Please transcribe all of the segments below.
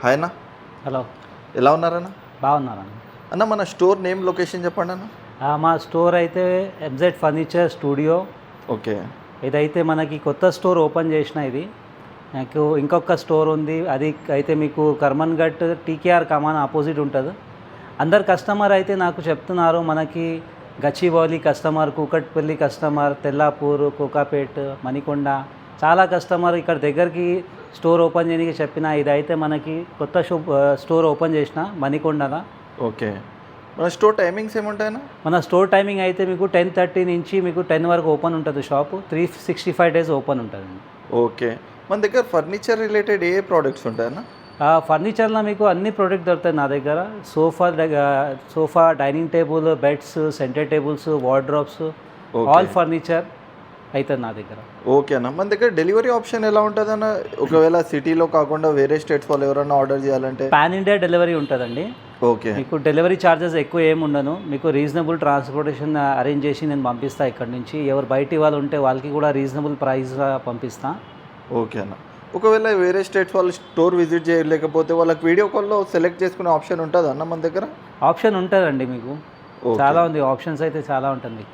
Hi అన్న, hello, ఎలా ఉన్నారన్న? బాగున్నారండి. అన్న మన స్టోర్ నేమ్ లొకేషన్ చెప్పండి అన్న. మా స్టోర్ అయితే ఎంజెడ్ ఫర్నిచర్ స్టూడియో. ఓకే. ఇదైతే మనకి కొత్త స్టోర్ ఓపెన్ చేసిన ఇది. నాకు ఇంకొక స్టోర్ ఉంది, అది అయితే మీకు కర్మన్ ఘట్ టీకేఆర్ కమాన్ ఆపోజిట్ ఉంటుంది. అందరు కస్టమర్ అయితే నాకు చెప్తున్నారు, మనకి గచ్చిబౌలి కస్టమర్, కూకట్పల్లి కస్టమర్, తెల్లాపూర్, కోకాపేట్, మణికొండ చాలా కస్టమర్ ఇక్కడ దగ్గరికి స్టోర్ ఓపెన్ చేయడానికి చెప్పిన. ఇదైతే మనకి కొత్త స్టోర్ ఓపెన్ చేసిన మణికొండన. ఓకే. మన స్టోర్ టైమింగ్స్ ఏముంటాయన్నా? మన స్టోర్ టైమింగ్ అయితే మీకు 10:30 నుంచి మీకు 10 వరకు ఓపెన్ ఉంటుంది. షాపు 365 డేస్ ఓపెన్ ఉంటుంది. ఓకే. మన దగ్గర ఫర్నిచర్ రిలేటెడ్ ఏ ప్రోడక్ట్స్ ఉంటాయన్నా? ఫర్నిచర్లో మీకు అన్ని ప్రోడక్ట్ దొరుకుతాయి నా దగ్గర. Sofa, dining table, beds, centre tables, wardrobes, all furniture అవుతుంది నా దగ్గర. ఓకే అన్న. మన దగ్గర డెలివరీ ఆప్షన్ ఎలా ఉంటుంది అన్న? ఒకవేళ సిటీలో కాకుండా వేరే స్టేట్స్ వాళ్ళు ఎవరైనా ఆర్డర్ చేయాలంటే? పాన్ ఇండియా డెలివరీ ఉంటుందండి. ఓకే. మీకు డెలివరీ ఛార్జెస్ ఎక్కువ ఏమి ఉండను. మీకు రీజనబుల్ ట్రాన్స్పోర్టేషన్ అరేంజ్ చేసి నేను పంపిస్తాను ఇక్కడ నుంచి. ఎవరు బయటి వాళ్ళు ఉంటే వాళ్ళకి కూడా రీజనబుల్ ప్రైస్గా పంపిస్తాను. ఓకే అన్న. ఒకవేళ వేరే స్టేట్స్ వాళ్ళు స్టోర్ విజిట్ చేయలేకపోతే వాళ్ళకి వీడియో కాల్లో సెలెక్ట్ చేసుకునే ఆప్షన్ ఉంటుంది అన్న మన దగ్గర? ఆప్షన్ ఉంటుందండి మీకు. చాలా ఉంది, ఆప్షన్స్ అయితే చాలా ఉంటుంది.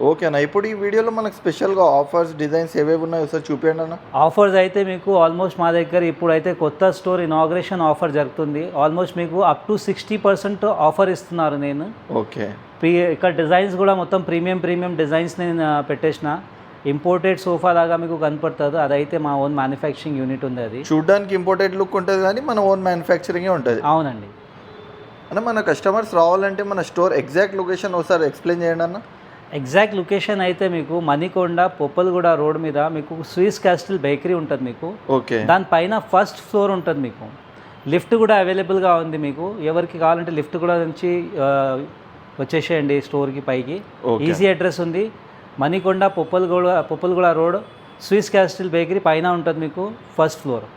ఓకే అన్న. ఇప్పుడు ఈ వీడియోలో మనకు స్పెషల్గా ఆఫర్స్, డిజైన్స్ ఏవేవి ఉన్నాయో ఒకసారి చూపించండి అన్న. ఆఫర్స్ అయితే మీకు ఆల్మోస్ట్ మా దగ్గర ఇప్పుడైతే కొత్త స్టోర్ ఇనాగ్రేషన్ ఆఫర్ జరుగుతుంది. ఆల్మోస్ట్ మీకు అప్ టు 60% ఆఫర్ ఇస్తున్నారు నేను. ఓకే. ఇక్కడ డిజైన్స్ కూడా మొత్తం ప్రీమియం డిజైన్స్ నేను పెట్టేసిన. ఇంపోర్టెడ్ సోఫా లాగా మీకు కనపడుతుంది. అదైతే మా ఓన్ మ్యానుఫ్యాక్చరింగ్ యూనిట్ ఉంది. అది చూడడానికి ఇంపోర్టెడ్ లుక్ ఉంటుంది కానీ మన ఓన్ మ్యానుఫ్యాక్చరింగే ఉంటుంది. అవునండి. అన్న మన కస్టమర్స్ రావాలంటే మన స్టోర్ ఎగ్జాక్ట్ లొకేషన్ ఒకసారి ఎక్స్ప్లెయిన్ చేయండి అన్న. ఎగ్జాక్ట్ లొకేషన్ అయితే మీకు మణికొండ పొప్పలగూడ రోడ్ మీద మీకు స్విస్ క్యాస్టిల్ బేకరీ ఉంటుంది మీకు. ఓకే. దానిపైన ఫస్ట్ ఫ్లోర్ ఉంటుంది మీకు. లిఫ్ట్ కూడా అవైలబుల్గా ఉంది మీకు. ఎవరికి కావాలంటే లిఫ్ట్ కూడా నుంచి వచ్చేసేయండి స్టోర్కి పైకి. ఈజీ అడ్రస్ ఉంది. Manikonda Puppalaguda road, Swiss Castle bakery పైన ఉంటుంది మీకు, ఫస్ట్ ఫ్లోర్.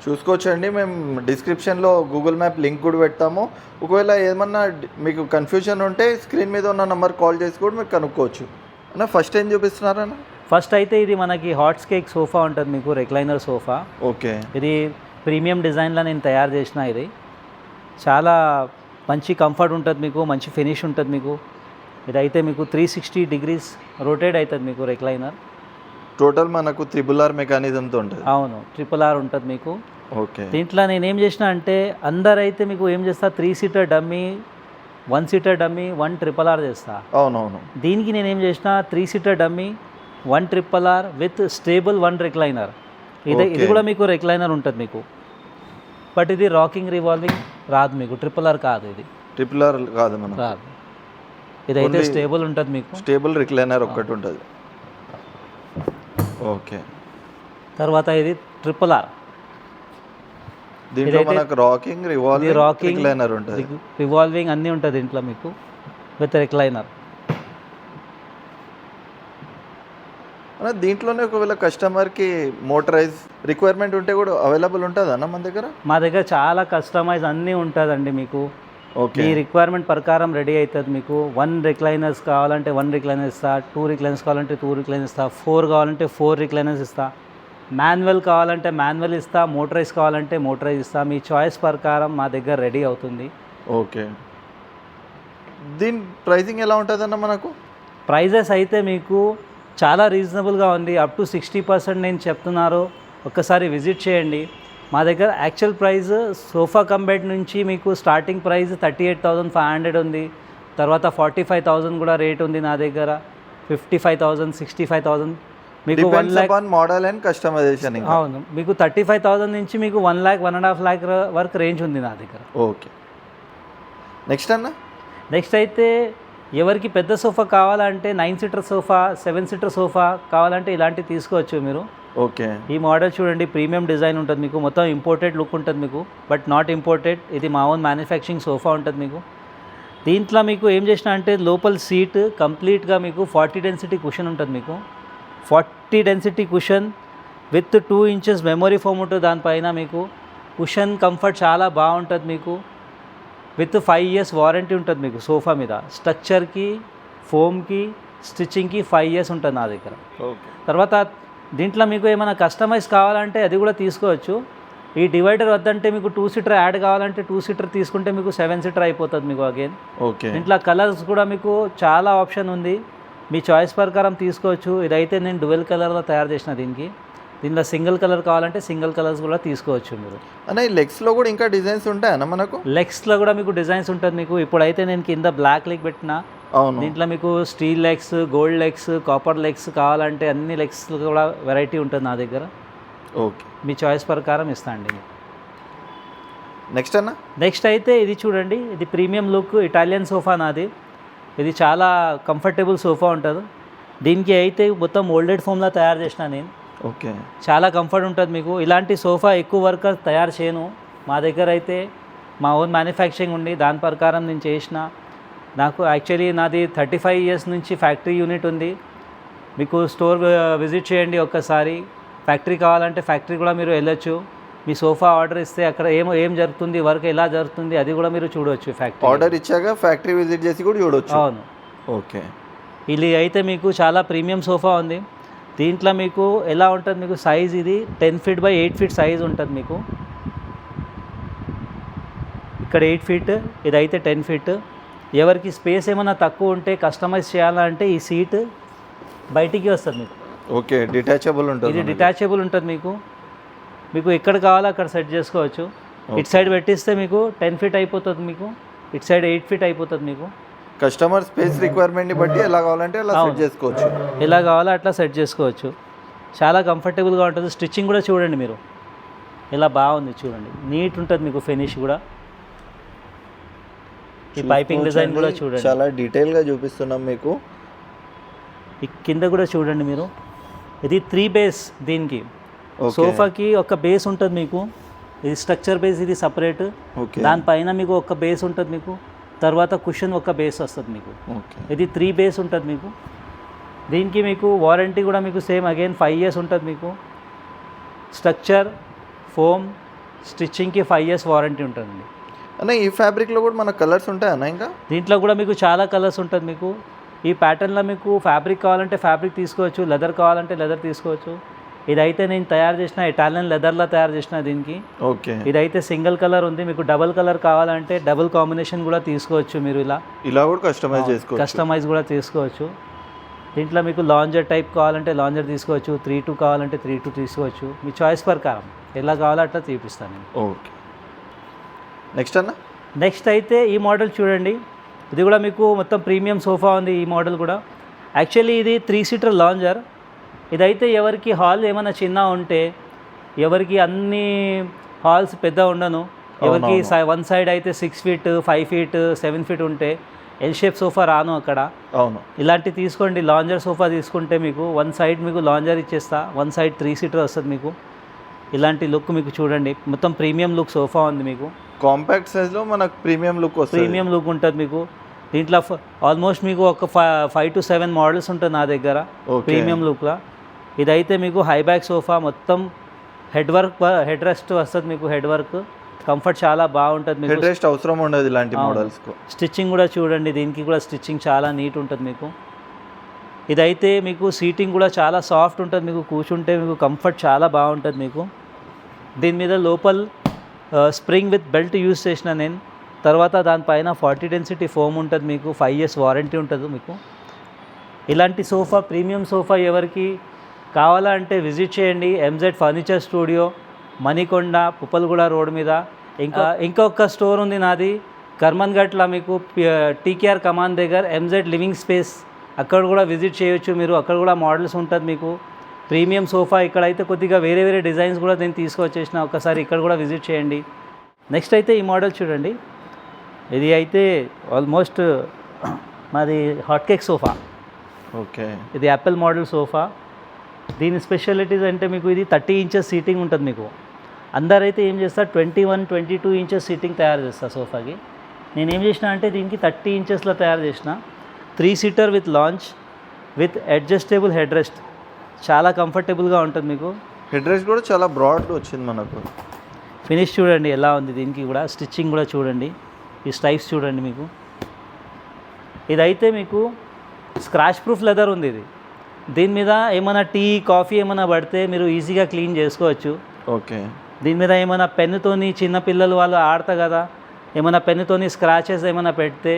చూసుకోవచ్చండి. మేము డిస్క్రిప్షన్లో గూగుల్ మ్యాప్ లింక్ కూడా పెడతాము. ఒకవేళ ఏమన్నా మీకు కన్ఫ్యూజన్ ఉంటే స్క్రీన్ మీద ఉన్న నెంబర్ కాల్ చేసి కూడా మీరు కనుక్కోవచ్చు. అన్న ఫస్ట్ ఏం చూపిస్తున్నారన్న? ఫస్ట్ అయితే ఇది మనకి హాట్ కేక్ సోఫా ఉంటుంది మీకు, రెక్లైనర్ సోఫా. ఓకే. ఇది ప్రీమియం డిజైన్లో నేను తయారు చేసిన. ఇది చాలా మంచి కంఫర్ట్ ఉంటుంది మీకు, మంచి ఫినిష్ ఉంటుంది మీకు. ఇదైతే మీకు 360 degrees రొటేట్ అవుతుంది మీకు రెక్లైనర్. టోటల్ మనకు RRR మెకానిజంతో ఉంటుంది. అవును, RRR ఉంటుంది మీకు. ఓకే. దీంట్లో నేను ఏం చేసిన అంటే అందరైతే మీకు ఏం చేస్తా, 3 seater dummy, 1 seater dummy, 1 RRR చేస్తా. అవునవును. దీనికి నేను ఏం చేసిన 3 seater dummy, 1 RRR with stable 1 recliner. ఇది కూడా మీకు రెక్లైనర్ ఉంటుంది మీకు. బట్ ఇది రాకింగ్ రివాల్వింగ్ రాదు మీకు, RRR కాదు. ఇది RRR కాదు మనం, రాదు. ఇదైతే స్టేబుల్ ఉంటుంది మీకు. స్టేబుల్ రిక్లైనర్ ఒక్కటి ఉంటుంది. ఓకే. తర్వాత ఇది RRR. దీంట్లో మనకు రాకింగ్, రివాల్వింగ్, రిక్లైనర్ ఉంటుంది. రివాల్వింగ్ అన్నీ ఉంటుంది దీంట్లో మీకు విత్ రెక్లైనర్. దీంట్లోనే ఒకవేళ కస్టమర్కి మోటరైజ్ రిక్వైర్మెంట్ ఉంటే కూడా అవైలబుల్ ఉంటుంది అన్న మన దగ్గర? మా దగ్గర చాలా కస్టమైజ్ అన్నీ ఉంటుందండి మీకు. ఓకే. ఈ రిక్వైర్మెంట్ ప్రకారం రెడీ అవుతుంది మీకు. 1 రిక్లైనర్స్ కావాలంటే 1 రిక్లైనర్ ఇస్తా, 2 రిక్లైనర్స్ కావాలంటే 2 రిక్లైనర్స్ ఇస్తా, 4 కావాలంటే 4 రిక్లైనర్స్ ఇస్తా, మాన్యువల్ కావాలంటే మాన్యువల్ ఇస్తా, మోటరైజ్ కావాలంటే మోటరైజ్ ఇస్తా. మీ చాయిస్ ప్రకారం మా దగ్గర రెడీ అవుతుంది. ఓకే. దీని ప్రైసింగ్ ఎలా ఉంటుందన్న మనకు? ప్రైజెస్ అయితే మీకు చాలా రీజనబుల్గా ఉంది. అప్ టు 60% నేను చెప్తున్నారు. ఒక్కసారి విజిట్ చేయండి. మా దగ్గర actual price sofa cum bed నుంచి మీకు స్టార్టింగ్ ప్రైస్ 38,500 ఉంది. తర్వాత 45,000 కూడా రేట్ ఉంది నా దగ్గర. 55,000, 65,000 మీకు 1 lakh మోడల్ అండ్ కస్టమైజేషన్. అవును, మీకు 35,000 నుంచి మీకు 1 lakh, 1.5 lakh వరకు రేంజ్ ఉంది నా దగ్గర. ఓకే. నెక్స్ట్ అన్న? నెక్స్ట్ అయితే ఎవరికి పెద్ద సోఫా కావాలంటే 9 సీటర్ సోఫా, 7 సీటర్ సోఫా కావాలంటే ఇలాంటివి తీసుకోవచ్చు మీరు. ఓకే. ఈ మోడల్ చూడండి, ప్రీమియం డిజైన్ ఉంటుంది మీకు. మొత్తం ఇంపోర్టెడ్ లుక్ ఉంటుంది మీకు, బట్ నాట్ ఇంపోర్టెడ్. ఇది మా ఓన్ మ్యానుఫ్యాక్చరింగ్ సోఫా ఉంటుంది మీకు. దీంట్లో మీకు ఏం చేసిన అంటే లోపల సీట్ కంప్లీట్గా మీకు 40 డెన్సిటీ కుషన్ ఉంటుంది మీకు. 40 density cushion with 2 inches memory foam ఉంటుంది దానిపైన మీకు. కుషన్ కంఫర్ట్ చాలా బాగుంటుంది మీకు. విత్ 5 years వారంటీ ఉంటుంది మీకు సోఫా మీద. స్ట్రక్చర్కి, ఫోమ్కి, స్టిచ్చింగ్కి 5 years ఉంటుంది నా దగ్గర. ఓకే. తర్వాత దీంట్లో మీకు ఏమైనా కస్టమైజ్ కావాలంటే అది కూడా తీసుకోవచ్చు. ఈ డివైడర్ వద్దంటే మీకు 2 సీటర్ యాడ్ కావాలంటే 2 సీటర్ తీసుకుంటే మీకు 7 సీటర్ అయిపోతుంది మీకు అగైన్. ఓకే. దీంట్లో కలర్స్ కూడా మీకు చాలా ఆప్షన్ ఉంది, మీ చాయిస్ ప్రకారం తీసుకోవచ్చు. ఇదైతే నేను డ్యువెల్ కలర్లో తయారు చేసిన దీనిలో సింగిల్ కలర్ కావాలంటే సింగిల్ కలర్స్ కూడా తీసుకోవచ్చు మీరు. అన్న ఈ లెగ్స్లో కూడా ఇంకా డిజైన్స్ ఉంటాయన్న మనకు? లెగ్స్లో కూడా మీకు డిజైన్స్ ఉంటుంది మీకు. ఇప్పుడైతే నేను కింద బ్లాక్ లెగ్ పెట్టిన, అవును. దీంట్లో మీకు steel legs, gold legs, copper legs కావాలంటే అన్ని లెగ్స్ కూడా వెరైటీ ఉంటుంది నా దగ్గర. ఓకే. మీ చాయిస్ ప్రకారం ఇస్తా అండి. నెక్స్ట్ అన్న? నెక్స్ట్ అయితే ఇది చూడండి, ఇది ప్రీమియం లుక్ ఇటాలియన్ సోఫా నాది. ఇది చాలా కంఫర్టబుల్ సోఫా ఉంటుంది. దీనికి అయితే మొత్తం మోల్డెడ్ ఫోమ్లా తయారు చేసిన నేను. ఓకే. చాలా కంఫర్ట్ ఉంటుంది మీకు. ఇలాంటి సోఫా ఎక్కువ వర్కర్ తయారు చేయను, మా దగ్గర అయితే మా ఓన్ మ్యానుఫ్యాక్చరింగ్ ఉంది, దాని ప్రకారం నేను చేసిన. నాకు యాక్చువల్లీ నాది 35 ఇయర్స్ నుంచి ఫ్యాక్టరీ యూనిట్ ఉంది. మీకు స్టోర్ విజిట్ చేయండి ఒక్కసారి. ఫ్యాక్టరీ కావాలంటే ఫ్యాక్టరీ కూడా మీరు వెళ్ళొచ్చు. మీ సోఫా ఆర్డర్ ఇస్తే అక్కడ ఏం జరుగుతుంది, వర్క్ ఎలా జరుగుతుంది అది కూడా మీరు చూడవచ్చు. ఫ్యాక్టరీ ఆర్డర్ ఇచ్చాక ఫ్యాక్టరీ విజిట్ చేసి కూడా చూడవచ్చు. అవును. ఓకే. ఇది అయితే మీకు చాలా ప్రీమియం సోఫా ఉంది. దీంట్లో మీకు ఎలా ఉంటుంది, మీకు సైజ్ ఇది 10 ఫీట్ బై 8 ఫీట్ సైజ్ ఉంటుంది మీకు. ఇక్కడ 8 ఫీట్, ఇదైతే 10 ఫీట్. ఎవరికి స్పేస్ ఏమైనా తక్కువ ఉంటే కస్టమైజ్ చేయాలంటే ఈ సీట్ బయటికి వస్తుంది మీకు. ఓకే. డిటాచబుల్ ఉంటుంది. ఇది డిటాచబుల్ ఉంటుంది మీకు. మీకు ఎక్కడ కావాలో అక్కడ సెట్ చేసుకోవచ్చు. ఇటు సైడ్ పెట్టిస్తే మీకు 10 ఫీట్ అయిపోతుంది మీకు, ఇటు సైడ్ 8 ఫీట్ అయిపోతుంది మీకు. కస్టమర్ స్పేస్ రిక్వైర్మెంట్ని బట్టి ఎలా కావాలంటే అలా సెట్ చేసుకోవచ్చు. ఎలా కావాలో అట్లా సెట్ చేసుకోవచ్చు. చాలా కంఫర్టబుల్గా ఉంటుంది. స్టిచ్చింగ్ కూడా చూడండి మీరు, ఇలా బాగుంది చూడండి, నీట్ ఉంటుంది మీకు. ఫినిష్ కూడా ఈ పైపింగ్ డిజైన్ కూడా చూడండి, చాలా డీటెయిల్గా చూపిస్తున్నాం మీకు. ఈ కింద కూడా చూడండి మీరు. ఇది 3 బేస్ దీనికి. సోఫాకి ఒక బేస్ ఉంటుంది మీకు, ఇది స్ట్రక్చర్ బేస్, ఇది సపరేట్. దానిపైన మీకు ఒక బేస్ ఉంటుంది మీకు, తర్వాత కుషన్ ఒక బేస్ వస్తుంది మీకు. ఇది 3 బేస్ ఉంటుంది మీకు. దీనికి మీకు వారంటీ కూడా మీకు సేమ్ అగైన్ 5 ఇయర్స్ ఉంటుంది మీకు. స్ట్రక్చర్, ఫోమ్, స్టిచ్చింగ్కి 5 ఇయర్స్ వారంటీ ఉంటుందండి. అన్న ఈ ఫ్యాబ్రిక్లో కూడా మన కలర్స్ ఉంటాయన్న? ఇంకా దీంట్లో కూడా మీకు చాలా కలర్స్ ఉంటుంది మీకు. ఈ ప్యాటర్న్లో మీకు ఫ్యాబ్రిక్ కావాలంటే ఫ్యాబ్రిక్ తీసుకోవచ్చు, లెదర్ కావాలంటే లెదర్ తీసుకోవచ్చు. ఇదైతే నేను తయారు చేసిన ఇటాలియన్ లెదర్లో తయారు చేసిన దీనికి. ఓకే. ఇదైతే సింగిల్ కలర్ ఉంది, మీకు డబుల్ కలర్ కావాలంటే డబుల్ కాంబినేషన్ కూడా తీసుకోవచ్చు మీరు. ఇలా కూడా కస్టమైజ్ కూడా తీసుకోవచ్చు. దీంట్లో మీకు లాంజర్ టైప్ కావాలంటే లాంజర్ తీసుకోవచ్చు, 3-2 కావాలంటే 3-2 తీసుకోవచ్చు. మీ చాయిస్ ప్రకారం ఎలా కావాలో అట్లా తీపిస్తాను నేను. ఓకే. నెక్స్ట్ అన్న? నెక్స్ట్ అయితే ఈ మోడల్ చూడండి, ఇది కూడా మీకు మొత్తం ప్రీమియం సోఫా ఉంది. ఈ మోడల్ కూడా యాక్చువల్లీ ఇది 3 సీటర్ లాంజర్. ఇదైతే ఎవరికి హాల్ ఏమైనా చిన్న ఉంటే, ఎవరికి అన్ని హాల్స్ పెద్ద ఉండను, ఎవరికి వన్ సైడ్ అయితే 6 ఫీట్ 5 ఫీట్ 7 ఫీట్ ఉంటే ఎల్ షేప్ సోఫా రాను అక్కడ. అవును. ఇలాంటి తీసుకోండి, లాంజర్ సోఫా తీసుకుంటే మీకు వన్ సైడ్ మీకు లాంజర్ ఇచ్చేస్తా, వన్ సైడ్ 3 సీటర్ వస్తుంది మీకు. ఇలాంటి లుక్ మీకు చూడండి, మొత్తం ప్రీమియం లుక్ సోఫా ఉంది మీకు. కాంపాక్ట్ సైజ్లో మనకు ప్రీమియం లుక్ వస్తుంది. ప్రీమియం లుక్ ఉంటుంది మీకు. దీంట్లో ఆల్మోస్ట్ మీకు ఒక 5 to 7 మోడల్స్ ఉంటుంది నా దగ్గర ప్రీమియం లుక్లో. ఇదైతే మీకు హై బ్యాక్ సోఫా, మొత్తం హెడ్ రెస్ట్ వస్తుంది మీకు. హెడ్ వర్క్ కంఫర్ట్ చాలా బాగుంటుంది మీకు. హెడ్ రెస్ట్ అవసరం ఉండదు ఇలాంటి మోడల్స్కు. స్టిచ్చింగ్ కూడా చూడండి, దీనికి కూడా స్టిచ్చింగ్ చాలా నీట్ ఉంటుంది మీకు. ఇదైతే మీకు సీటింగ్ కూడా చాలా సాఫ్ట్ ఉంటుంది మీకు, కూర్చుంటే మీకు కంఫర్ట్ చాలా బాగుంటుంది మీకు. దీని మీద లోపల స్ప్రింగ్ విత్ బెల్ట్ యూస్ చేసిన నేను. తర్వాత దానిపైన 40 డెన్సిటీ ఫోమ్ ఉంటుంది మీకు, 5 ఇయర్స్ వారంటీ ఉంటుంది మీకు. ఇలాంటి సోఫా ప్రీమియం సోఫా ఎవరికి కావాలంటే విజిట్ చేయండి. MZ furniture studio, Manikonda, Puppalaguda road మీద. ఇంకొక స్టోర్ ఉంది నాది కర్మన్ఘట్లో మీకు, TKR కమాన్ దగ్గర MZ లివింగ్ స్పేస్. అక్కడ కూడా విజిట్ చేయొచ్చు మీరు, అక్కడ కూడా మోడల్స్ ఉంటుంది మీకు. ప్రీమియం సోఫా ఇక్కడైతే కొద్దిగా వేరే వేరే డిజైన్స్ కూడా నేను తీసుకొచ్చేసిన, ఒకసారి ఇక్కడ కూడా విజిట్ చేయండి. నెక్స్ట్ అయితే ఈ మోడల్ చూడండి, ఇది అయితే ఆల్మోస్ట్ మాది హాట్ కేక్ సోఫా. ఓకే. ఇది యాపిల్ మోడల్ సోఫా. దీని స్పెషాలిటీస్ అంటే మీకు ఇది 30 ఇంచెస్ సీటింగ్ ఉంటుంది మీకు. అందరైతే ఏం చేస్తారు 21-22 ఇంచెస్ సీటింగ్ తయారు చేస్తారు సోఫాకి. నేను ఏం చేసిన అంటే దీనికి 30 ఇంచెస్లో తయారు చేసిన. 3 seater with launch with adjustable head rest. చాలా కంఫర్టబుల్గా ఉంటుంది మీకు. హెడ్ రెస్ట్ కూడా చాలా బ్రాడ్ వచ్చింది మనకు. ఫినిష్ చూడండి ఎలా ఉంది, దీనికి కూడా స్టిచ్చింగ్ కూడా చూడండి, ఈ స్ట్రైప్స్ చూడండి మీకు. ఇదైతే మీకు స్క్రాచ్ ప్రూఫ్ లెదర్ ఉంది. ఇది దీని మీద ఏమైనా టీ కాఫీ ఏమైనా పడితే మీరు ఈజీగా క్లీన్ చేసుకోవచ్చు. ఓకే. దీని మీద ఏమైనా పెన్నుతోని చిన్న పిల్లలు వాళ్ళు ఆడతా కదా, ఏమైనా పెన్నుతోని స్క్రాచెస్ ఏమైనా పెడితే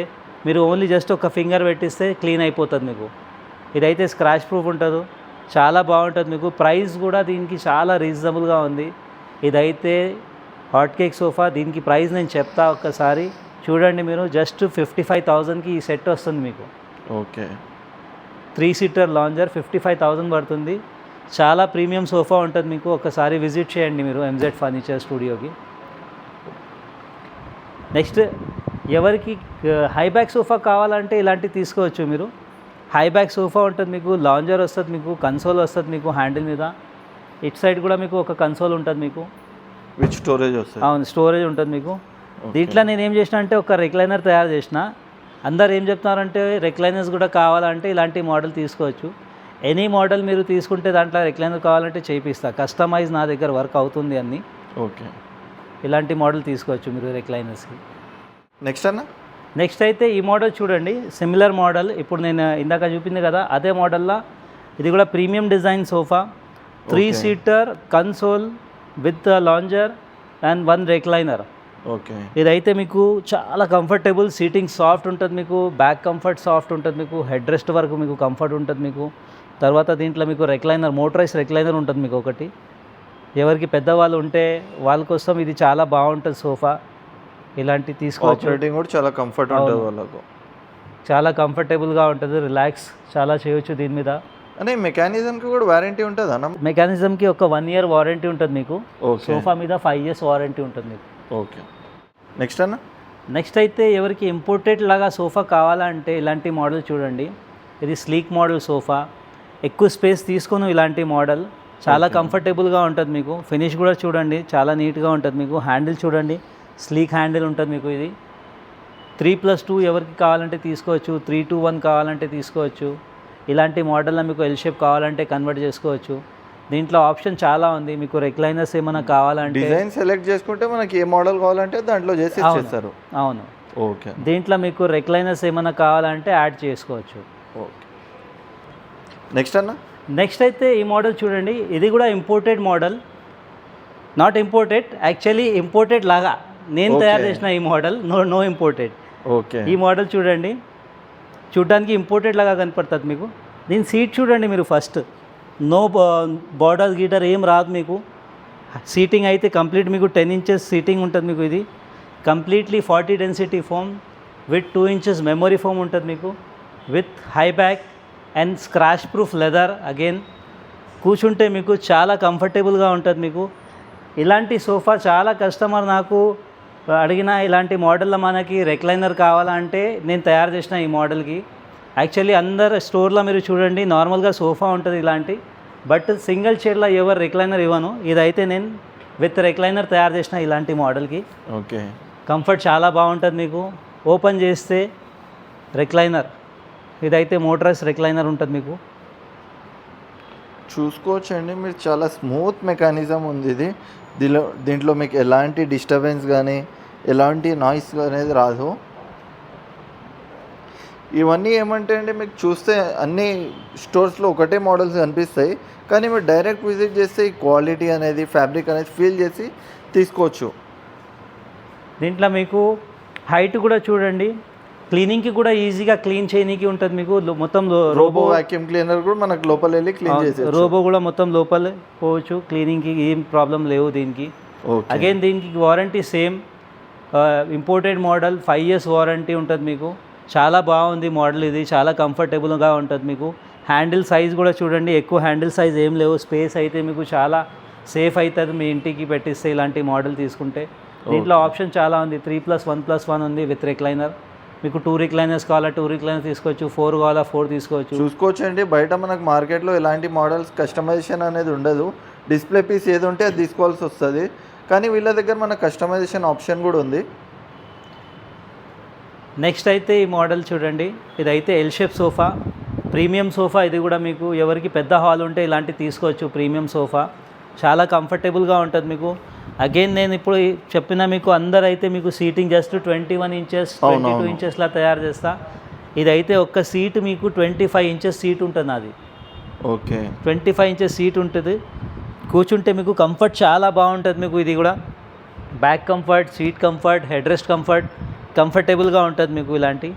మీరు ఓన్లీ జస్ట్ ఒక ఫింగర్ పెట్టిస్తే క్లీన్ అయిపోతుంది మీకు. ఇదైతే స్క్రాచ్ ప్రూఫ్ ఉంటుంది, చాలా బాగుంటుంది మీకు. ప్రైస్ కూడా దీనికి చాలా రీజనబుల్గా ఉంది. ఇదైతే హాట్ కేక్ సోఫా, దీనికి ప్రైస్ నేను చెప్తా ఒక్కసారి చూడండి మీరు. జస్ట్ 55,000కి ఈ సెట్ వస్తుంది మీకు. ఓకే, 3 సీటర్ లాంజర్ 55,000 పడుతుంది. చాలా ప్రీమియం సోఫా ఉంటుంది మీకు. ఒకసారి విజిట్ చేయండి మీరు ఎంజెడ్ ఫర్నిచర్ స్టూడియోకి. నెక్స్ట్ ఎవరికి హై బ్యాక్ సోఫా కావాలంటే ఇలాంటివి తీసుకోవచ్చు మీరు. హై బ్యాక్ సోఫా ఉంటుంది మీకు, లాంజర్ వస్తుంది మీకు, కన్సోల్ వస్తుంది మీకు హ్యాండిల్ మీద. ఇటు సైడ్ కూడా మీకు ఒక కన్సోల్ ఉంటుంది మీకు, విత్ స్టోరేజ్ వస్తుంది. అవును, స్టోరేజ్ ఉంటుంది మీకు. దీంట్లో నేను ఏం చేసిన అంటే ఒక రిక్లైనర్ తయారు చేసిన. అందరు ఏం చెప్తున్నారంటే రిక్లైనర్స్ కూడా కావాలంటే ఇలాంటి మోడల్ తీసుకోవచ్చు. ఎనీ మోడల్ మీరు తీసుకుంటే దాంట్లో రిక్లైనర్ కావాలంటే చేపిస్తా, కస్టమైజ్ నా దగ్గర వర్క్ అవుతుంది అన్ని. ఓకే, ఇలాంటి మోడల్ తీసుకోవచ్చు మీరు రిక్లైనర్స్కి. నెక్స్ట్ అన్న, నెక్స్ట్ అయితే ఈ మోడల్ చూడండి, సిమిలర్ మోడల్. ఇప్పుడు నేను ఇందాక చూపింది కదా అదే మోడల్లో ఇది కూడా premium design sofa, 3 seater console with lounger and 1 recliner. Okay, ఇదైతే మీకు చాలా కంఫర్టబుల్, సీటింగ్ సాఫ్ట్ ఉంటుంది మీకు, బ్యాక్ కంఫర్ట్ సాఫ్ట్ ఉంటుంది మీకు, హెడ్ రెస్ట్ వరకు మీకు కంఫర్ట్ ఉంటుంది మీకు. తర్వాత దీంట్లో మీకు రిక్లైనర్, మోటరైజ్ రిక్లైనర్ ఉంటుంది మీకు ఒకటి. ఎవరికి పెద్దవాళ్ళు ఉంటే వాళ్ళ కోసం ఇది చాలా బాగుంటుంది సోఫా. ఇలాంటి తీసుకోవచ్చు. ఆపరేటింగ్ కూడా చాలా కంఫర్ట్ ఉంటుంది వాళ్ళకు, చాలా కంఫర్టబుల్గా ఉంటుంది, రిలాక్స్ చాలా చేయొచ్చు దీని మీద. అంటే మెకానిజంకి కూడా వారంటీ ఉంటుంది అన్న? మెకానిజంకి ఒక 1 ఇయర్ వారంటీ ఉంటుంది మీకు. ఓకే, సోఫా మీద 5 ఇయర్స్ వారంటీ ఉంటుంది మీకు. ఓకే, నెక్స్ట్ అన్న. నెక్స్ట్ అయితే ఎవరికి ఇంపోర్టెడ్ లాగా సోఫా కావాలంటే ఇలాంటి మోడల్ చూడండి. ఇది స్లీక్ మోడల్ సోఫా, ఎక్కువ స్పేస్ తీసుకొని ఇలాంటి మోడల్ చాలా కంఫర్టబుల్గా ఉంటుంది మీకు. ఫినిష్ కూడా చూడండి చాలా నీట్గా ఉంటుంది మీకు. హ్యాండిల్ చూడండి, స్లీక్ హ్యాండిల్ ఉంటుంది మీకు. ఇది 3+2 ఎవరికి కావాలంటే తీసుకోవచ్చు, 3-1 కావాలంటే తీసుకోవచ్చు. ఇలాంటి మోడల్లో మీకు ఎల్ షేప్ కావాలంటే కన్వర్ట్ చేసుకోవచ్చు. దీంట్లో ఆప్షన్ చాలా ఉంది మీకు. రిక్లైనర్స్ ఏమైనా కావాలంటే డిజైన్ సెలెక్ట్ చేసుకుంటే మనకి ఏ మోడల్ కావాలంటే దాంట్లో చేసి ఇచ్చేస్తారు. అవును, ఓకే. దీంట్లో మీకు రిక్లైనర్స్ ఏమైనా కావాలంటే యాడ్ చేసుకోవచ్చు. ఓకే, నెక్స్ట్ అన్న. నెక్స్ట్ అయితే ఈ మోడల్ చూడండి, ఇది కూడా imported model, not imported, actually imported లాగా నేను తయారు చేసిన ఈ మోడల్, నో ఇంపోర్టెడ్. ఓకే, ఈ మోడల్ చూడండి, చూడడానికి ఇంపోర్టెడ్ లాగా కనపడుతుంది మీకు. దీని సీట్ చూడండి మీరు ఫస్ట్, నో బార్డర్ గీటర్ ఏం రాదు మీకు. సీటింగ్ అయితే కంప్లీట్ మీకు 10 ఇంచెస్ సీటింగ్ ఉంటుంది మీకు. ఇది completely 40 density foam with 2 inches memory foam ఉంటుంది మీకు, with high back and scratch proof leather. Again కూర్చుంటే మీకు చాలా కంఫర్టబుల్గా ఉంటుంది మీకు. ఇలాంటి సోఫా చాలా కస్టమర్ నాకు అడిగిన ఇలాంటి మోడల్లో మనకి రిక్లైనర్ కావాలంటే నేను తయారు చేసిన ఈ మోడల్కి. యాక్చువల్లీ అందరు స్టోర్లో మీరు చూడండి నార్మల్గా సోఫా ఉంటుంది ఇలాంటి, బట్ సింగిల్ చైర్లో ఎవరు రిక్లైనర్ ఇవ్వను. ఇదైతే నేను విత్ రిక్లైనర్ తయారు చేసిన ఇలాంటి మోడల్కి. ఓకే, కంఫర్ట్ చాలా బాగుంటుంది మీకు. ఓపెన్ చేస్తే రిక్లైనర్, ఇదైతే మోటరైజ్ రిక్లైనర్ ఉంటుంది మీకు. చూసుకోవచ్చండి మీరు, చాలా స్మూత్ మెకానిజం ఉంది ఇది. దీంట్లో మీకు ఎలాంటి డిస్టర్బెన్స్ కానీ ఎలాంటి నాయిస్ అనేది రాదు. ఇవన్నీ ఏమంటే అండి మీకు చూస్తే అన్ని స్టోర్స్లో ఒకటే మోడల్స్ కనిపిస్తాయి, కానీ మీరు డైరెక్ట్ విజిట్ చేస్తే ఈ క్వాలిటీ అనేది, ఫ్యాబ్రిక్ అనేది ఫీల్ చేసి తీసుకోవచ్చు. దీంట్లో మీకు హైట్ కూడా చూడండి, క్లీనింగ్కి కూడా ఈజీగా క్లీన్ చేయడానికి ఉంటుంది మీకు. మొత్తం రోబో వాక్యూమ్ క్లీనర్ కూడా మనకు లోపల వెళ్ళి క్లీన్ చేసి, రోబో కూడా మొత్తం లోపల పోవచ్చు, క్లీనింగ్కి ఏం ప్రాబ్లం లేవు దీనికి. అగైన్ దీనికి warranty same, imported model, 5 years warranty ఉంటుంది మీకు. చాలా బాగుంది మోడల్ ఇది, చాలా కంఫర్టబుల్గా ఉంటుంది మీకు. హ్యాండిల్ సైజ్ కూడా చూడండి, ఎక్కువ హ్యాండిల్ సైజ్ ఏం లేవు. స్పేస్ అయితే మీకు చాలా సేఫ్ అవుతుంది మీ ఇంటికి పెట్టిస్తే ఇలాంటి మోడల్ తీసుకుంటే. దీంట్లో ఆప్షన్ చాలా ఉంది, 3+1+1 ఉంది విత్ రిక్లైనర్. మీకు 2 రిక్లైనర్స్ కావాలా 2 రిక్లైనర్ తీసుకోవచ్చు, 4 కావాలా 4 తీసుకోవచ్చు. చూసుకోవచ్చు అండి, బయట మనకు మార్కెట్లో ఎలాంటి మోడల్స్ కస్టమైజేషన్ అనేది ఉండదు. డిస్ప్లే పీస్ ఏది ఉంటే అది తీసుకోవాల్సి వస్తుంది, కానీ వీళ్ళ దగ్గర మన కస్టమైజేషన్ ఆప్షన్ కూడా ఉంది. నెక్స్ట్ అయితే ఈ మోడల్ చూడండి, ఇదైతే L shape sofa, premium sofa. ఇది కూడా మీకు ఎవరికి పెద్ద హాల్ ఉంటే ఇలాంటి తీసుకోవచ్చు. ప్రీమియం సోఫా చాలా కంఫర్టబుల్గా ఉంటుంది మీకు. అగైన్ నేను ఇప్పుడు చెప్పిన మీకు అందరైతే మీకు సీటింగ్ జస్ట్ 21 ఇంచెస్ 22 ఇంచెస్లా తయారు చేస్తా. ఇదైతే ఒక్క సీట్ మీకు 25 ఇంచెస్ సీట్ ఉంటుంది. అది ఓకే, 25 ఇంచెస్ సీట్ ఉంటుంది. కూర్చుంటే మీకు కంఫర్ట్ చాలా బాగుంటుంది మీకు. ఇది కూడా back comfort, seat comfort, head rest comfort, కంఫర్టబుల్గా ఉంటుంది మీకు. ఇలాంటి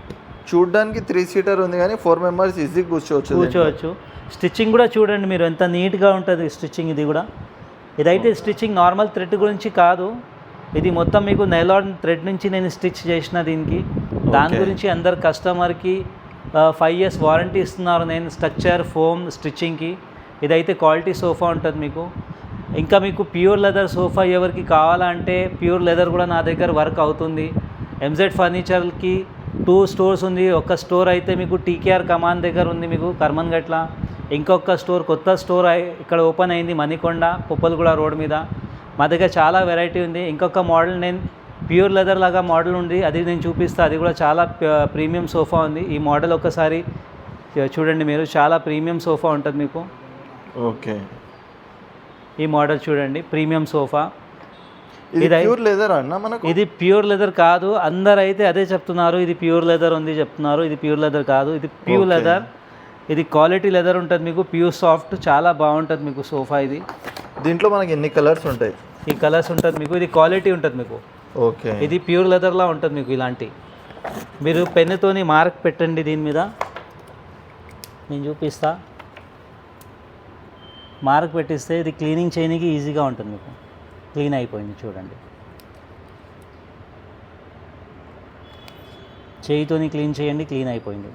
చూడడానికి 3 సీటర్ ఉంది కానీ 4 మెంబర్స్ ఈజీగా కూర్చోవచ్చు. స్టిచ్చింగ్ కూడా చూడండి మీరు ఎంత నీట్గా ఉంటుంది స్టిచ్చింగ్. ఇది కూడా ఇదైతే స్టిచ్చింగ్ నార్మల్ థ్రెడ్ గురించి కాదు, ఇది మొత్తం మీకు నైలాన్ థ్రెడ్ నుంచి నేను స్టిచ్ చేసిన దీనికి. దాని గురించి అందరు కస్టమర్కి 5 years వారంటీ ఇస్తున్నారు నేను స్ట్రక్చర్ ఫోమ్ స్టిచ్చింగ్కి. ఇదైతే క్వాలిటీ సోఫా ఉంటుంది మీకు. ఇంకా మీకు ప్యూర్ లెదర్ సోఫా ఎవరికి కావాలంటే ప్యూర్ లెదర్ కూడా నా దగ్గర వర్క్ అవుతుంది. ఎంజెడ్ ఫర్నిచర్కి 2 stores ఉంది. ఒక స్టోర్ అయితే మీకు టీకేఆర్ కమాన్ దగ్గర ఉంది మీకు కర్మన్గట్ల. ఇంకొక స్టోర్ కొత్త స్టోర్ ఇక్కడ ఓపెన్ అయింది మణికొండ పొప్పలగూడ రోడ్ మీద. మా దగ్గర చాలా వెరైటీ ఉంది. ఇంకొక మోడల్ నేను ప్యూర్ లెదర్ లాగా మోడల్ ఉంది, అది నేను చూపిస్తాను. అది కూడా చాలా ప్రీమియం సోఫా ఉంది. ఈ మోడల్ ఒకసారి చూడండి మీరు, చాలా ప్రీమియం సోఫా ఉంటుంది మీకు. ఓకే, ఈ మోడల్ చూడండి, ప్రీమియం సోఫా. ఇది ప్యూర్ లెదర్ అన్న మనకు? ఇది ప్యూర్ లెదర్ కాదు, అందరు అయితే అదే చెప్తున్నారు, ఇది ప్యూర్ లెదర్ ఉంది చెప్తున్నారు. ఇది ప్యూర్ లెదర్ కాదు, ఇది ప్యూర్ లెదర్. ఇది క్వాలిటీ లెదర్ ఉంటుంది మీకు, ప్యూర్ సాఫ్ట్, చాలా బాగుంటుంది మీకు సోఫా. ఇది దీంట్లో మనకి ఎన్ని కలర్స్ ఉంటాయి? ఈ కలర్స్ ఉంటుంది మీకు. ఇది క్వాలిటీ ఉంటుంది మీకు. ఓకే, ఇది ప్యూర్ లెదర్లా ఉంటుంది మీకు. ఇలాంటి మీరు పెన్నుతోని మార్క్ పెట్టండి దీని మీద, నేను చూపిస్తా. మార్క్ పెట్టిస్తే ఇది క్లీనింగ్ చేయడానికి ఈజీగా ఉంటుంది మీకు. క్లీన్ అయిపోయింది చూడండి, చేయితోని క్లీన్ చేయండి, క్లీన్ అయిపోయింది.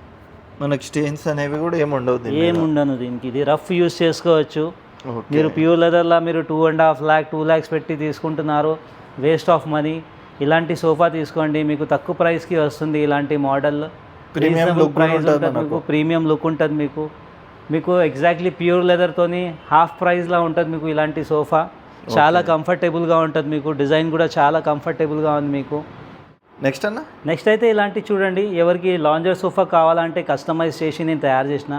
మనకి స్టెయిన్స్ అనేవి కూడా ఏముండను దీనికి. ఇది రఫ్ యూస్ చేసుకోవచ్చు మీరు. ప్యూర్ లెదర్లా మీరు 2.5 lakh 2 lakhs పెట్టి తీసుకుంటున్నారు, వేస్ట్ ఆఫ్ మనీ. ఇలాంటి సోఫా తీసుకోండి, మీకు తక్కువ ప్రైస్కి వస్తుంది. ఇలాంటి మోడల్ రీజనబుల్ ప్రైస్ ఉంటుంది మీకు, ప్రీమియం లుక్ ఉంటుంది మీకు. మీకు ఎగ్జాక్ట్లీ ప్యూర్ లెదర్తోని హాఫ్ ప్రైస్లా ఉంటుంది మీకు ఇలాంటి సోఫా. చాలా కంఫర్టబుల్గా ఉంటుంది మీకు. డిజైన్ కూడా చాలా కంఫర్టబుల్గా ఉంది మీకు. నెక్స్ట్ అయితే ఇలాంటి చూడండి, ఎవరికి లాంజర్ సోఫా కావాలంటే కస్టమైజ్ చేసి నేను తయారు చేసిన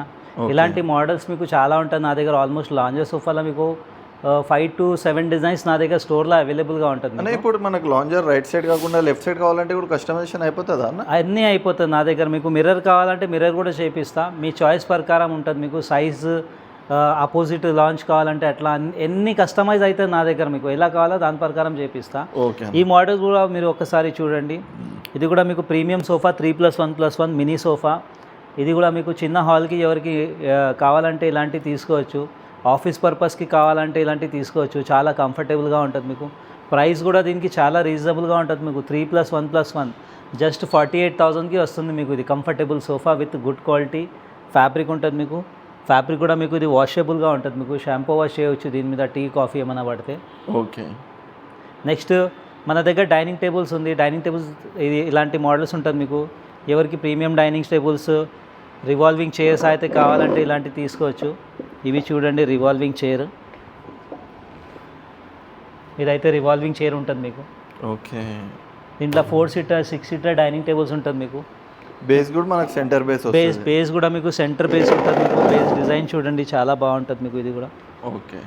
ఇలాంటి మోడల్స్ మీకు చాలా ఉంటుంది నా దగ్గర. ఆల్మోస్ట్ లాంజర్ సోఫాలో మీకు 5 to 7 డిజైన్స్ నా దగ్గర స్టోర్లో అవైలబుల్గా ఉంటుంది. ఇప్పుడు మనకు లాంజర్ రైట్ సైడ్ కాకుండా లెఫ్ట్ సైడ్ కావాలంటే కూడా కస్టమైజేషన్ అయిపోతుందా? అన్నీ అయిపోతుంది నా దగ్గర. మీకు మిర్రర్ కావాలంటే మిర్రర్ కూడా చేపిస్తా, మీ చాయిస్ ప్రకారం ఉంటుంది మీకు. సైజ్ ఆపోజిట్ లాంచ్ కావాలంటే అట్లా ఎన్ని కస్టమైజ్ అవుతుంది నా దగ్గర. మీకు ఎలా కావాలో దాని ప్రకారం చేపిస్తా. ఈ మోడల్ కూడా మీరు ఒకసారి చూడండి. ఇది కూడా మీకు ప్రీమియం సోఫా 3+1+1 మినీ సోఫా. ఇది కూడా మీకు చిన్న హాల్కి ఎవరికి కావాలంటే ఇలాంటివి తీసుకోవచ్చు. ఆఫీస్ పర్పస్కి కావాలంటే ఇలాంటివి తీసుకోవచ్చు. చాలా కంఫర్టబుల్గా ఉంటుంది మీకు. ప్రైస్ కూడా దీనికి చాలా రీజనబుల్గా ఉంటుంది మీకు. 3+1+1 జస్ట్ 48,000కి వస్తుంది మీకు. ఇది comfortable sofa with good quality fabric ఉంటుంది మీకు. ఫ్యాబ్రిక్ కూడా మీకు ఇది వాషబుల్గా ఉంటుంది మీకు. షాంపూ వాష్ చేయవచ్చు దీని మీద, టీ కాఫీ ఏమైనా పడితే. ఓకే, నెక్స్ట్ మన దగ్గర డైనింగ్ టేబుల్స్ ఉంది. డైనింగ్ టేబుల్స్ ఇది ఇలాంటి మోడల్స్ ఉంటుంది మీకు. ఎవరికి premium dining tables, revolving chairs అయితే కావాలంటే ఇలాంటివి తీసుకోవచ్చు. ఇవి చూడండి, రివాల్వింగ్ చైర్. ఇదైతే రివాల్వింగ్ చైర్ ఉంటుంది మీకు. ఓకే, దీంట్లో 4 seater 6 seater డైనింగ్ టేబుల్స్ ఉంటుంది మీకు. బేస్ కూడా మనకు సెంటర్ బేస్ కూడా మీకు సెంటర్ బేస్ ఉంటుంది మీకు. బేస్ డిజైన్ చూడండి, చాలా బాగుంటుంది మీకు. ఇది కూడా ఓకే.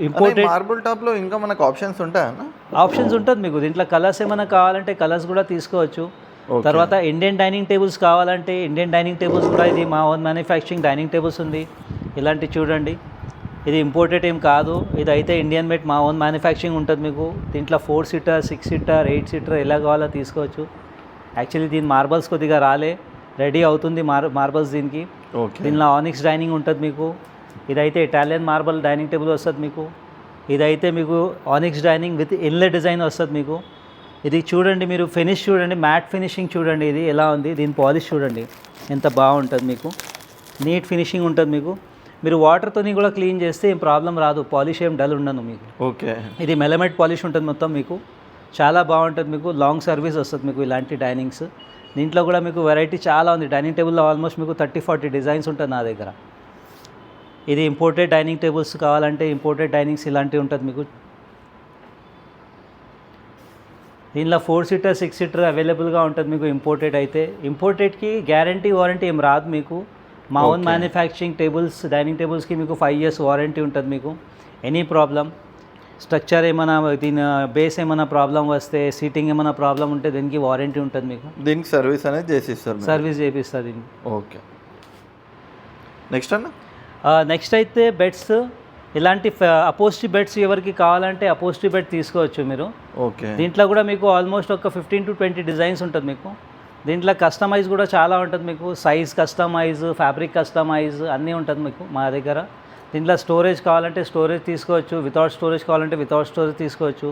ఇంపోర్టెడ్ మార్బుల్ టాప్లో ఇంకా మనకు ఆప్షన్స్ ఉంటాయన్న? ఆప్షన్స్ ఉంటుంది మీకు. దీంట్లో కలర్స్ ఏమైనా కావాలంటే కలర్స్ కూడా తీసుకోవచ్చు. తర్వాత ఇండియన్ డైనింగ్ టేబుల్స్ కావాలంటే ఇండియన్ డైనింగ్ టేబుల్స్ కూడా, ఇది మా ఓన్ మ్యానుఫ్యాక్చరింగ్ డైనింగ్ టేబుల్స్ ఉంది. ఇలాంటి చూడండి, ఇది ఇంపోర్టెడ్ ఏం కాదు, ఇది అయితే ఇండియన్ మేడ్ మా ఓన్ మ్యానుఫ్యాక్చరింగ్ ఉంటుంది మీకు. దీంట్లో 4 seater 6 seater 8 seater ఎలా కావాలో తీసుకోవచ్చు. యాక్చువల్లీ దీని మార్బల్స్ కొద్దిగా రెడీ అవుతుంది మార్బల్స్ దీనికి. దీనిలో ఆనిక్స్ డైనింగ్ ఉంటుంది మీకు. ఇదైతే ఇటాలియన్ మార్బల్ డైనింగ్ టేబుల్ వస్తుంది మీకు. ఇదైతే మీకు ఆనిక్స్ డైనింగ్ విత్ ఇన్లే డిజైన్ వస్తుంది మీకు. ఇది చూడండి మీరు, ఫినిష్ చూడండి, మ్యాట్ ఫినిషింగ్ చూడండి ఇది ఎలా ఉంది. దీని పాలిష్ చూడండి ఎంత బాగుంటుంది మీకు. నీట్ ఫినిషింగ్ ఉంటుంది మీకు. మీరు వాటర్తోని కూడా క్లీన్ చేస్తే ఏం ప్రాబ్లం రాదు, పాలిష్ ఏం డల్ ఉండను మీకు. ఓకే, ఇది మెలమెట్ పాలిష్ ఉంటుంది మొత్తం మీకు. చాలా బాగుంటుంది మీకు. లాంగ్ సర్వీస్ వస్తుంది మీకు ఇలాంటి డైనింగ్స్. దీంట్లో కూడా మీకు వెరైటీ చాలా ఉంది. డైనింగ్ టేబుల్లో ఆల్మోస్ట్ మీకు 30-40 డిజైన్స్ ఉంటుంది నా దగ్గర. ఇది ఇంపోర్టెడ్ డైనింగ్ టేబుల్స్ కావాలంటే ఇంపోర్టెడ్ డైనింగ్స్ ఇలాంటివి ఉంటుంది మీకు. దీనిలో 4 seater 6 seater అవైలబుల్గా ఉంటుంది మీకు. ఇంపోర్టెడ్ అయితే ఇంపోర్టెడ్కి గ్యారంటీ వారంటీ ఏం రాదు మీకు. మా ఓన్ మ్యానుఫ్యాక్చరింగ్ టేబుల్స్ డైనింగ్ టేబుల్స్కి మీకు 5 years వారంటీ ఉంటుంది మీకు. ఎనీ ప్రాబ్లం, స్ట్రక్చర్ ఏమైనా, దీని బేస్ ఏమైనా ప్రాబ్లం వస్తే, సీటింగ్ ఏమైనా ప్రాబ్లం ఉంటే దీనికి వారంటీ ఉంటుంది మీకు. దీనికి సర్వీస్ అనేది చేసిస్తారు? సర్వీస్ చేపిస్తారు దీనికి. ఓకే, నెక్స్ట్ అన్న నెక్స్ట్ అయితే బెడ్స్, ఇలాంటి అపోస్ట్రీ బెడ్స్ ఎవరికి కావాలంటే అపోస్ట్రీ బెడ్ తీసుకోవచ్చు మీరు. ఓకే. దీంట్లో కూడా మీకు ఆల్మోస్ట్ ఒక 15 to 20 డిజైన్స్ ఉంటుంది మీకు. దీంట్లో కస్టమైజ్ కూడా చాలా ఉంటుంది మీకు. సైజ్ కస్టమైజ్, ఫ్యాబ్రిక్ కస్టమైజ్ అన్నీ ఉంటుంది మీకు మా దగ్గర. దీంట్లో స్టోరేజ్ కావాలంటే స్టోరేజ్ తీసుకోవచ్చు, వితౌట్ స్టోరేజ్ కావాలంటే వితౌట్ స్టోరేజ్ తీసుకోవచ్చు.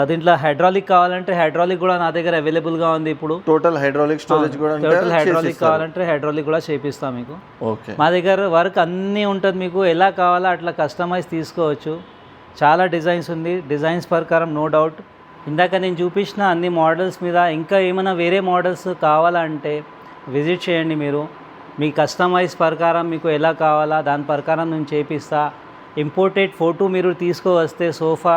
దీంట్లో హైడ్రాలిక్ కావాలంటే హైడ్రాలిక్ కూడా నా దగ్గర అవైలబుల్గా ఉంది ఇప్పుడు. టోటల్ హైడ్రాలిక్ స్టోరేజ్ కూడా టోటల్ హైడ్రాలిక్ కావాలంటే హైడ్రాలిక్ కూడా చేపిస్తాం మీకు. ఓకే. మా దగ్గర వర్క్ అన్నీ ఉంటుంది మీకు. ఎలా కావాలో అట్లా కస్టమైజ్ తీసుకోవచ్చు. చాలా డిజైన్స్ ఉంది, డిజైన్స్ ప్రకారం నో డౌట్. ఇందాక నేను చూపించిన అన్ని మోడల్స్ మీద ఇంకా ఏమైనా వేరే మోడల్స్ కావాలంటే విజిట్ చేయండి మీరు. మీ కస్టమైజ్ ప్రకారం మీకు ఎలా కావాలా దాని ప్రకారం నేను చేపిస్తా. ఇంపోర్టెడ్ ఫోటో మీరు తీసుకువస్తే సోఫా,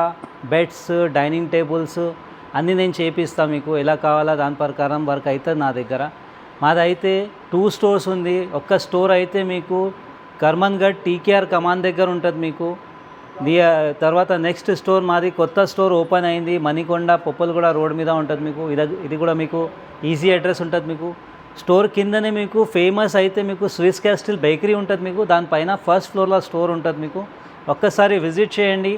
బెడ్స్, డైనింగ్ టేబుల్స్ అన్నీ నేను చేపిస్తాను మీకు. ఎలా కావాలా దాని ప్రకారం వర్క్ అవుతుంది నా దగ్గర. మాదైతే 2 స్టోర్స్ ఉంది. ఒక్క స్టోర్ అయితే మీకు కర్మన్గఢ్ TKR కమాన్ దగ్గర ఉంటుంది మీకు. తర్వాత నెక్స్ట్ స్టోర్ మాది కొత్త స్టోర్ ఓపెన్ అయింది మణికొండ పొప్పలగూడ రోడ్ మీద ఉంటుంది మీకు. ఇది కూడా మీకు ఈజీ అడ్రస్ ఉంటుంది మీకు. స్టోర్ కిందనే మీకు ఫేమస్ అయితే మీకు స్విస్ క్యాస్టిల్ బేకరీ ఉంటుంది మీకు. దానిపైన ఫస్ట్ ఫ్లోర్లో స్టోర్ ఉంటుంది మీకు. ఒక్కసారి విజిట్ చేయండి.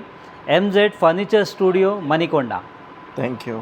MZ furniture studio Manikonda. Thank you.